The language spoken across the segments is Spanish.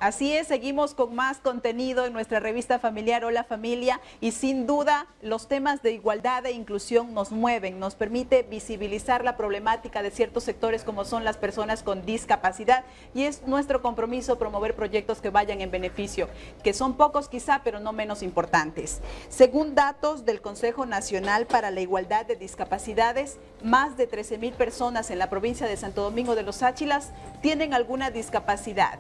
Así es, seguimos con más contenido en nuestra revista familiar Hola Familia y sin duda los temas de igualdad e inclusión nos mueven, nos permite visibilizar la problemática de ciertos sectores como son las personas con discapacidad y es nuestro compromiso promover proyectos que vayan en beneficio, que son pocos quizá, pero no menos importantes. Según datos del Consejo Nacional para la Igualdad de Discapacidades, más de 13,000 personas en la provincia de Santo Domingo de los Áchilas tienen alguna discapacidad.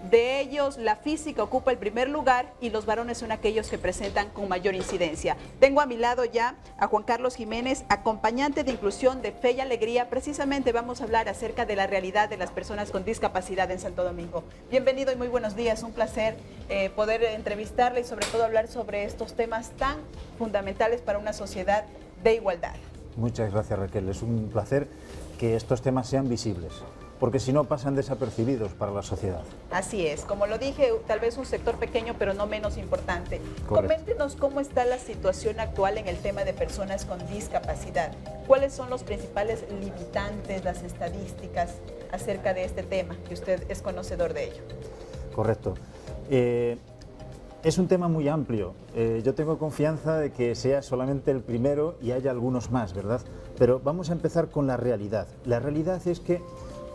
De ellos, la física ocupa el primer lugar y los varones son aquellos que presentan con mayor incidencia. Tengo a mi lado ya a Juan Carlos Jiménez, acompañante de inclusión de Fe y Alegría. Precisamente vamos a hablar acerca de la realidad de las personas con discapacidad en Santo Domingo. Bienvenido y muy buenos días. Un placer poder entrevistarle y sobre todo hablar sobre estos temas tan fundamentales para una sociedad de igualdad. Muchas gracias, Raquel. Es un placer que estos temas sean visibles, porque si no pasan desapercibidos para la sociedad. Así es, como lo dije, tal vez un sector pequeño pero no menos importante. Correcto. Coméntenos cómo está la situación actual en el tema de personas con discapacidad. ¿Cuáles son los principales limitantes, las estadísticas acerca de este tema, que usted es conocedor de ello? Correcto. Es un tema muy amplio. Yo tengo confianza de que sea solamente el primero y haya algunos más, ¿verdad? Pero vamos a empezar con la realidad. La realidad es que,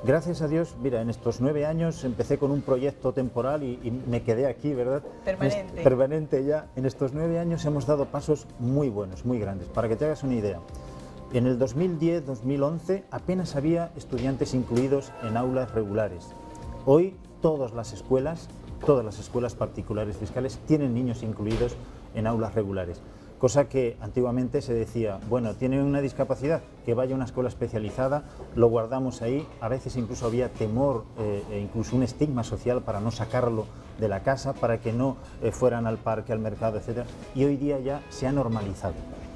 gracias a Dios, mira, en estos 9 años empecé con un proyecto temporal y me quedé aquí, ¿verdad? Permanente. Permanente ya. En estos 9 años hemos dado pasos muy buenos, muy grandes. Para que te hagas una idea, en el 2010-2011 apenas había estudiantes incluidos en aulas regulares. Hoy todas las escuelas particulares fiscales tienen niños incluidos en aulas regulares. Cosa que antiguamente se decía, bueno, tiene una discapacidad, que vaya a una escuela especializada, lo guardamos ahí, a veces incluso había temor e incluso un estigma social para no sacarlo de la casa, para que no fueran al parque, al mercado, etc. Y hoy día ya se ha normalizado,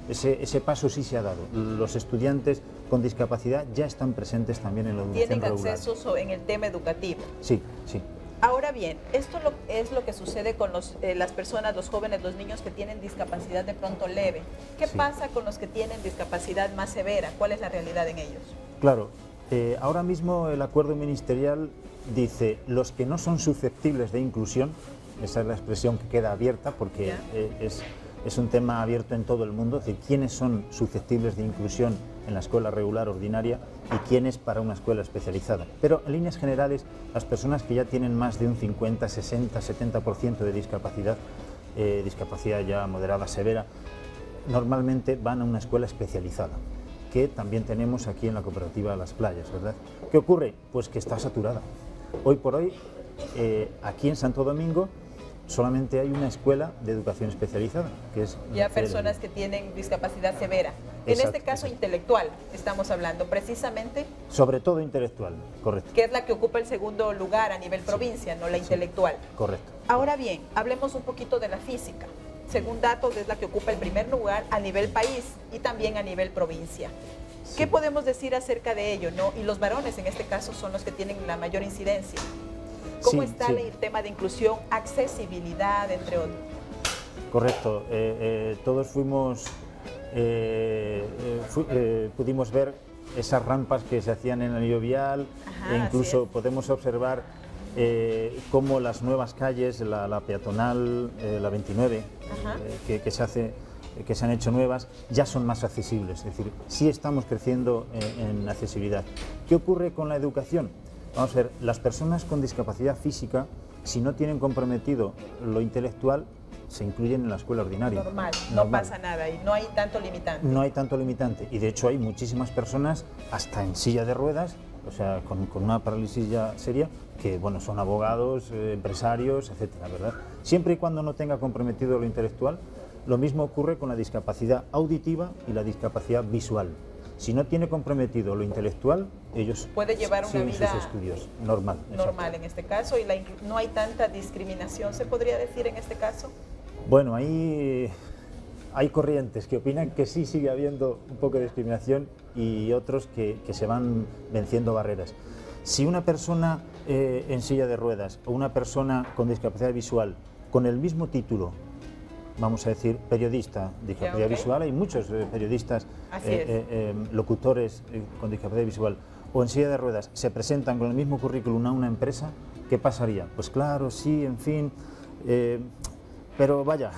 ese paso sí se ha dado. Los estudiantes con discapacidad ya están presentes también en la educación regular. ¿Tienen acceso en el tema educativo? Sí, sí. Ahora bien, esto es lo que sucede con las personas, los jóvenes, los niños que tienen discapacidad de pronto leve. ¿Qué pasa con los que tienen discapacidad más severa? ¿Cuál es la realidad en ellos? Claro, ahora mismo el acuerdo ministerial dice los que no son susceptibles de inclusión, esa es la expresión que queda abierta porque es un tema abierto en todo el mundo, es decir, quiénes son susceptibles de inclusión en la escuela regular ordinaria y quiénes para una escuela especializada. Pero en líneas generales, las personas que ya tienen más de un 50, 60, 70% de discapacidad, discapacidad ya moderada, severa, normalmente van a una escuela especializada, que también tenemos aquí en la cooperativa Las Playas, ¿verdad? ¿Qué ocurre? Pues que está saturada. Hoy por hoy, aquí en Santo Domingo, solamente hay una escuela de educación especializada, que es... Ya personas que tienen discapacidad severa. En este caso intelectual estamos hablando precisamente. Sobre todo intelectual, correcto. Que es la que ocupa el segundo lugar a nivel provincia, no la intelectual. Correcto. Ahora bien, hablemos un poquito de la física. Según datos es la que ocupa el primer lugar a nivel país y también a nivel provincia. Sí. ¿Qué podemos decir acerca de ello, no? Y los varones en este caso son los que tienen la mayor incidencia. ¿Cómo está el tema de inclusión, accesibilidad, entre otros? Correcto. Todos pudimos ver esas rampas que se hacían en el anillo vial. Ajá, e incluso podemos observar cómo las nuevas calles, la peatonal, la 29, que se han hecho nuevas, ya son más accesibles. Es decir, sí estamos creciendo en accesibilidad. ¿Qué ocurre con la educación? Vamos a ver, las personas con discapacidad física, si no tienen comprometido lo intelectual, se incluyen en la escuela ordinaria. Normal, no pasa nada y no hay tanto limitante. No hay tanto limitante y de hecho hay muchísimas personas, hasta en silla de ruedas, o sea, con una parálisis ya seria, que bueno, son abogados, empresarios, etcétera, ¿verdad? Siempre y cuando no tenga comprometido lo intelectual. Lo mismo ocurre con la discapacidad auditiva y la discapacidad visual. Si no tiene comprometido lo intelectual, ellos puede llevar una vida sus estudios normal. Normal en este caso y no hay tanta discriminación, ¿se podría decir en este caso? Bueno, ahí hay corrientes que opinan que sí sigue habiendo un poco de discriminación y otros que se van venciendo barreras. Si una persona en silla de ruedas o una persona con discapacidad visual con el mismo título, vamos a decir, periodista, discapacidad visual, hay muchos periodistas, locutores con discapacidad visual, o en silla de ruedas, se presentan con el mismo currículum a una empresa, ¿qué pasaría? Pues claro, sí, en fin, pero vaya,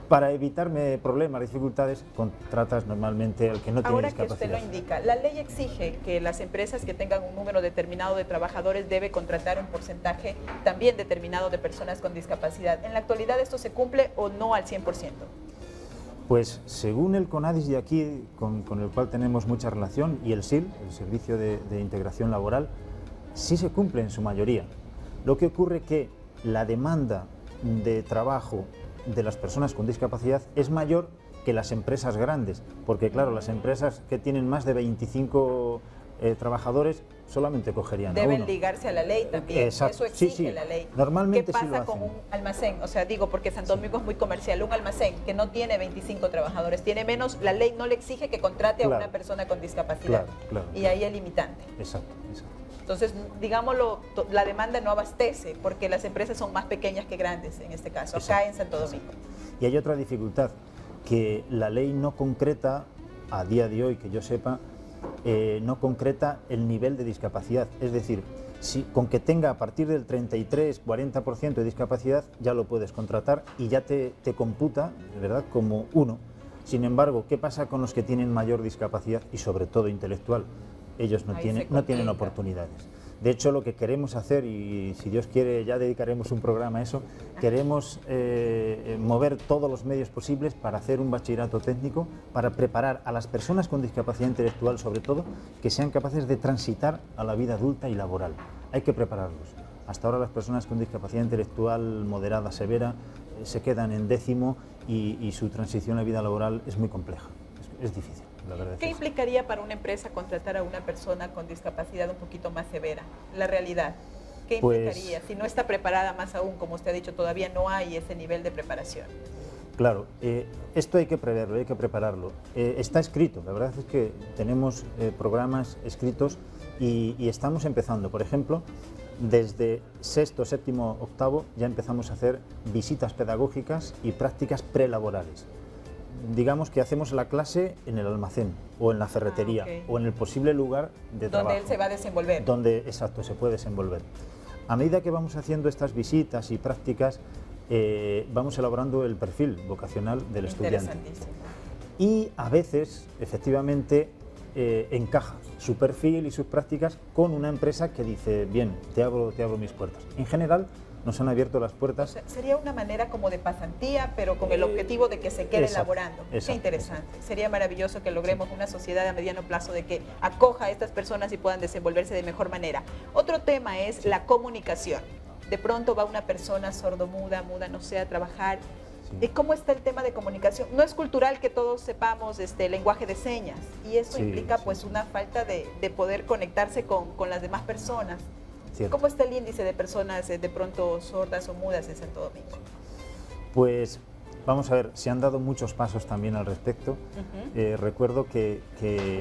para evitarme problemas, dificultades, contratas normalmente al que no tiene Ahora discapacidad. que usted lo indica, la ley exige que las empresas que tengan un número determinado de trabajadores debe contratar un porcentaje también determinado de personas con discapacidad. ¿En la actualidad esto se cumple o no al 100%? Pues según el CONADIS de aquí, con el cual tenemos mucha relación, y el SIL, el Servicio de Integración Laboral, sí se cumple en su mayoría. Lo que ocurre es que la demanda de trabajo de las personas con discapacidad es mayor que las empresas grandes, porque claro, las empresas que tienen más de 25 trabajadores solamente cogerían a uno. Deben ligarse a la ley también, Exacto. eso exige Sí, sí. la ley. Normalmente ¿Qué sí lo pasa con hacen. un almacén? O sea, digo, porque Santo Domingo es muy comercial, un almacén que no tiene 25 trabajadores, tiene menos, la ley no le exige que contrate a Claro. una persona con discapacidad. Claro. Y ahí el limitante. Exacto. Entonces, digámoslo, la demanda no abastece porque las empresas son más pequeñas que grandes en este caso, acá en Santo Domingo. Y hay otra dificultad, que la ley no concreta, a día de hoy que yo sepa, no concreta el nivel de discapacidad. Es decir, si con que tenga a partir del 33-40% de discapacidad ya lo puedes contratar y ya te computa, ¿verdad?, como uno. Sin embargo, ¿qué pasa con los que tienen mayor discapacidad y sobre todo intelectual? Ellos no tienen oportunidades. De hecho, lo que queremos hacer, y si Dios quiere ya dedicaremos un programa a eso, queremos mover todos los medios posibles para hacer un bachillerato técnico, para preparar a las personas con discapacidad intelectual, sobre todo, que sean capaces de transitar a la vida adulta y laboral. Hay que prepararlos. Hasta ahora las personas con discapacidad intelectual moderada, severa, se quedan en décimo y su transición a la vida laboral es muy compleja, es difícil. ¿Qué implicaría para una empresa contratar a una persona con discapacidad un poquito más severa? La realidad, ¿qué implicaría? Si no está preparada, más aún, como usted ha dicho, todavía no hay ese nivel de preparación. Claro, esto hay que preverlo, hay que prepararlo. Está escrito, la verdad es que tenemos programas escritos y estamos empezando. Por ejemplo, desde sexto, séptimo, octavo ya empezamos a hacer visitas pedagógicas y prácticas prelaborales. Digamos que hacemos la clase en el almacén o en la ferretería o en el posible lugar de trabajo. Donde él se va a desenvolver. Donde, exacto, se puede desenvolver. A medida que vamos haciendo estas visitas y prácticas, vamos elaborando el perfil vocacional del estudiante. Y a veces, efectivamente, encaja su perfil y sus prácticas con una empresa que dice, bien, te abro mis puertas. En general, nos han abierto las puertas. O sea, sería una manera como de pasantía, pero con el objetivo de que se quede laborando. Qué interesante. Sería maravilloso que logremos una sociedad a mediano plazo de que acoja a estas personas y puedan desenvolverse de mejor manera. Otro tema es la comunicación. De pronto va una persona sordomuda, muda, no sé, a trabajar. ¿Cómo está el tema de comunicación? No es cultural que todos sepamos lenguaje de señas y eso implica pues una falta de poder conectarse con las demás personas. Cierto. ¿Cómo está el índice de personas de pronto sordas o mudas en Santo Domingo? Pues vamos a ver, se han dado muchos pasos también al respecto. Recuerdo que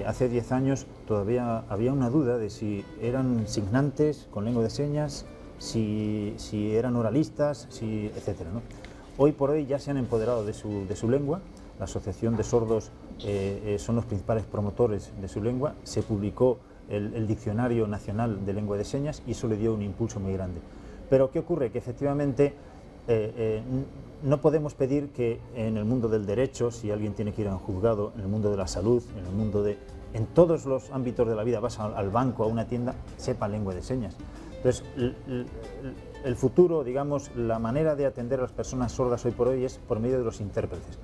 hace 10 años todavía había una duda de si eran signantes con lengua de señas, si eran oralistas, etcétera, ¿no? Hoy por hoy ya se han empoderado de su lengua. La Asociación de Sordos son los principales promotores de su lengua. Se publicó el Diccionario Nacional de Lengua de Señas y eso le dio un impulso muy grande. Pero ¿qué ocurre? Que efectivamente no podemos pedir que en el mundo del derecho, si alguien tiene que ir a un juzgado, en el mundo de la salud, en todos los ámbitos de la vida, vas al banco, a una tienda, sepa lengua de señas. Entonces, el futuro, digamos, la manera de atender a las personas sordas hoy por hoy es por medio de los intérpretes.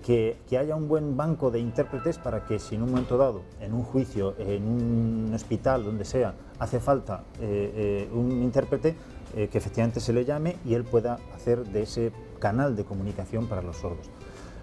Que haya un buen banco de intérpretes para que si en un momento dado, en un juicio, en un hospital, donde sea, hace falta un intérprete, que efectivamente se le llame y él pueda hacer de ese canal de comunicación para los sordos.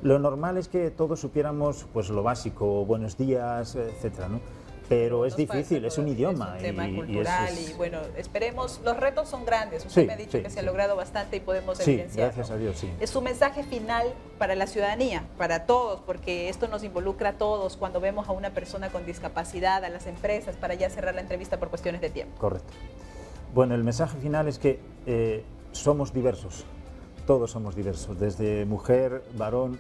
Lo normal es que todos supiéramos pues lo básico, buenos días, etcétera, ¿no? Pero es difícil, es un idioma. Es un tema cultural y bueno, esperemos, los retos son grandes, usted me ha dicho que se ha logrado bastante y podemos evidenciarlo. Gracias a Dios, sí. Es su mensaje final para la ciudadanía, para todos, porque esto nos involucra a todos cuando vemos a una persona con discapacidad, a las empresas, para ya cerrar la entrevista por cuestiones de tiempo. Correcto. Bueno, el mensaje final es que somos diversos, todos somos diversos, desde mujer, varón,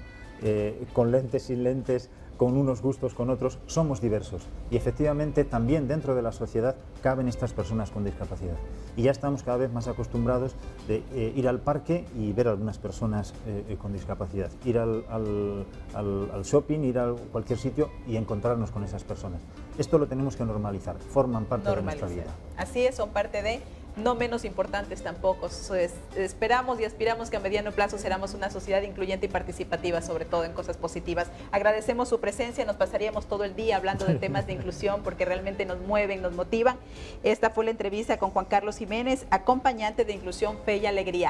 con lentes, sin lentes, con unos gustos, con otros, somos diversos y efectivamente también dentro de la sociedad caben estas personas con discapacidad. Y ya estamos cada vez más acostumbrados de ir al parque y ver a algunas personas con discapacidad, ir al shopping, ir a cualquier sitio y encontrarnos con esas personas. Esto lo tenemos que normalizar, forman parte de nuestra vida. Así es, son parte de, no menos importantes tampoco. Esperamos y aspiramos que a mediano plazo seramos una sociedad incluyente y participativa, sobre todo en cosas positivas. Agradecemos su presencia, nos pasaríamos todo el día hablando de temas de inclusión porque realmente nos mueven, nos motivan. Esta fue la entrevista con Juan Carlos Jiménez, acompañante de Inclusión, Fe y Alegría.